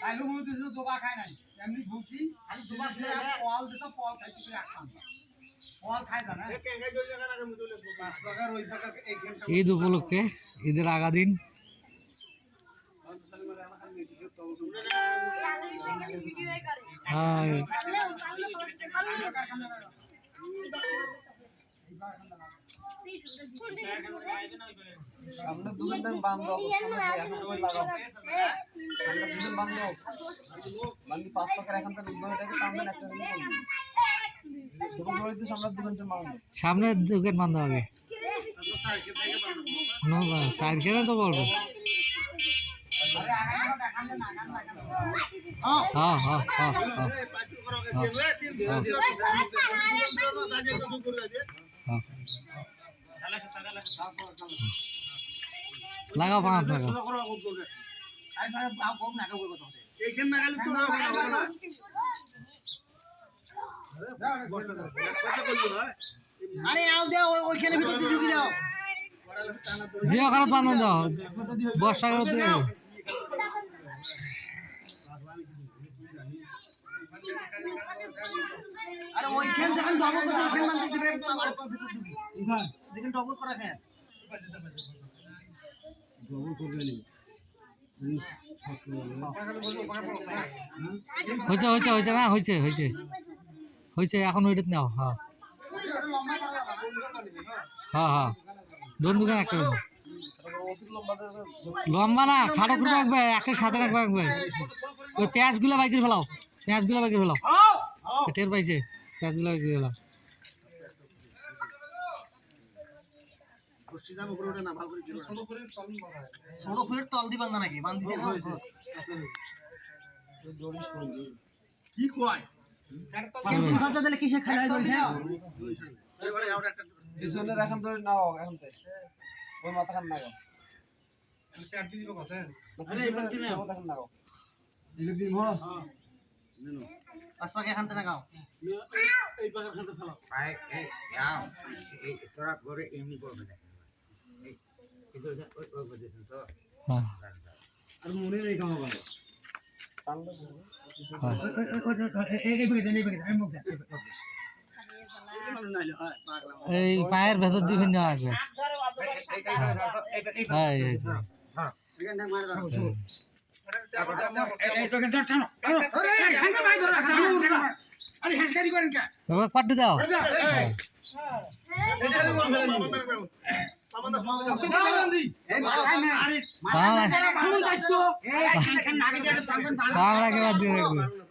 আলু মুই দিছিল জোবা খায় নাই এমনি ভুসি খালি জোবা খেয়ে ফল দিছ ফল খাইছি করে রাখতাম ফল খায় জানা ঈদ উপলক্ষে ঈদের আগা দিন সামনে দুজন বান্ধব দুজন বান্ধব বান্ধি 5 টাকার এখান থেকে উদ্যোগটাকে টানবেন একটা দিন করবেন শুরু করে দিতে সামনে দোকান বান্ধব আগে না না চার কেন তো বলবো হ্যাঁ হ্যাঁ হ্যাঁ লাগাও 5 টাকা আরে আও দে ওইখানে ভিতর দিয়ে ঢুকে যাও জিও কারত বান্ধন দাও বর্ষা কারত দাও আরে ওইখান যখন ডবল করে ওইখান বান্ধতে দিবে যেখানে ডবল করা খায় ডবল করবে নি হয়েছে হয়েছে হয়েছে না হয়েছে হয়েছে হয়েছে এখন ওইটা নাও হ্যাঁ হ্যাঁ হ্যাঁ দোন দোকান একটা লম্বা না খাটো করে রাখবে একটা সাথে রাখবে ওই পেঁয়াজগুলো বাইকের ফেলাও পেঁয়াজগুলো বাইকের ফেলাও টের পাইছে পেঁয়াজগুলো বাইকের ফেলাও ছোট করে তল দি বান্ধা নাকি বান্ধিছে না কি কয় কিন্তু কথা দিলে কিসে খেলায় দইছে পিছনে রাখান ধরে নাও এখন তে ওই মাথা খান নাও প্যাট দিব কাছে আরে বলছি না মাথা খান নাও দিলে দিন হ নেনো আসপাকে খানতে না গাও এই পাখা খানতে ফেলাও এই যাও এই তোরা করে এমনি করবে না এই ইদর ওই ওই বলেছেন তো হ্যাঁ আর মনে নেই কাম করে এই পায়ের ভেতর দিবেন না আছে কত দাও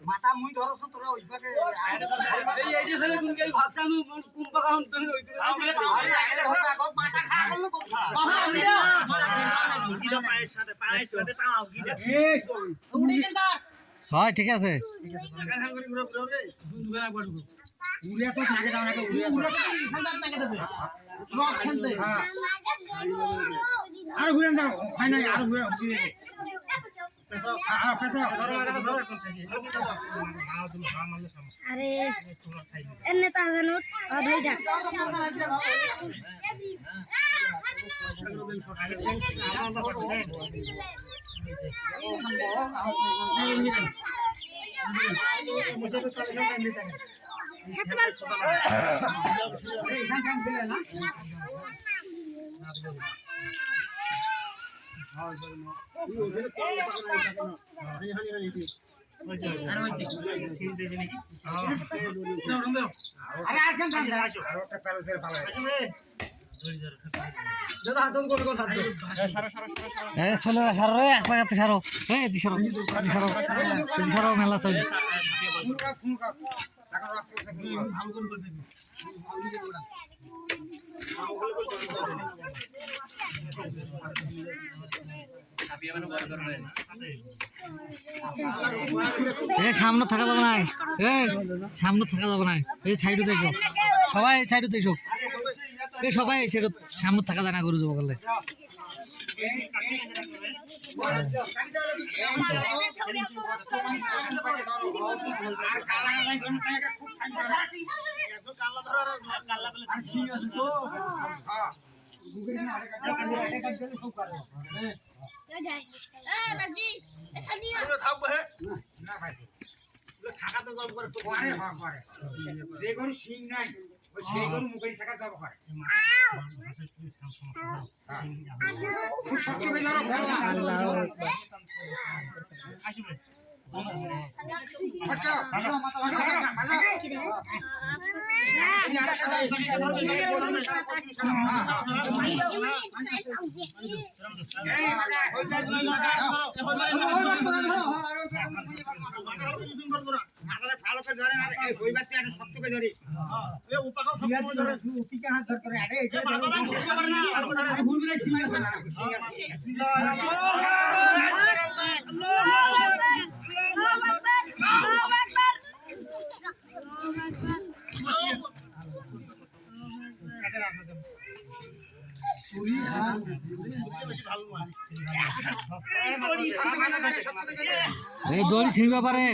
মাথা মুই ধরছ তোরা ওইভাবে এই এই যে ফেলে কোন গেল ভাতটা আমি কোন পাকা হন তুই ওই মাথা খা করলে কোন গিরা পায়ের সাথে পাও গিরা এই উড়ে গেল দা হয় ঠিক আছে টাকা খান করে ঘুরে ঘুরে দুন দুগানা পড়ব উড়িয়া তো নাকে দাও নাকে উড়িয়া তো খানদার নাকে দেবে রক খেলতে হ্যাঁ আর ঘুরে দাও হয় না আর ঘুরে আরে এনে তাহলে ধরে যা মেলা চল সামনে থাকা যাবে না সামনে থাকা যাবে না এই সাইডে দেখো সবাই সাইডে দেখো সবাই সেটা সামনে থাকা যায় না গরু জমা করলে বাজি সানিয়া না ভাই খাকাতে জব করে পরে করে যে গরু শিং নাই ওই সেই গরু মুখে থাকা জব করে খুব শক্ত করে ধরো আসবে ফটকা মাথা মাথা এই আরে সাদা এই ধরবে এই মাগা ওই ধরো মাথারে ভালো করে ধরে না এই ওই বাচ্চা একটু শক্ত করে ধরে এ উপাকা শক্ত করে ধরে উতিকে হাত ধর করে আরে এটা মাথাটা শিখতে পারে না আর ধরে ভুল করে শিখতে পারে না এই দড়ি ছিঁড়বা পারে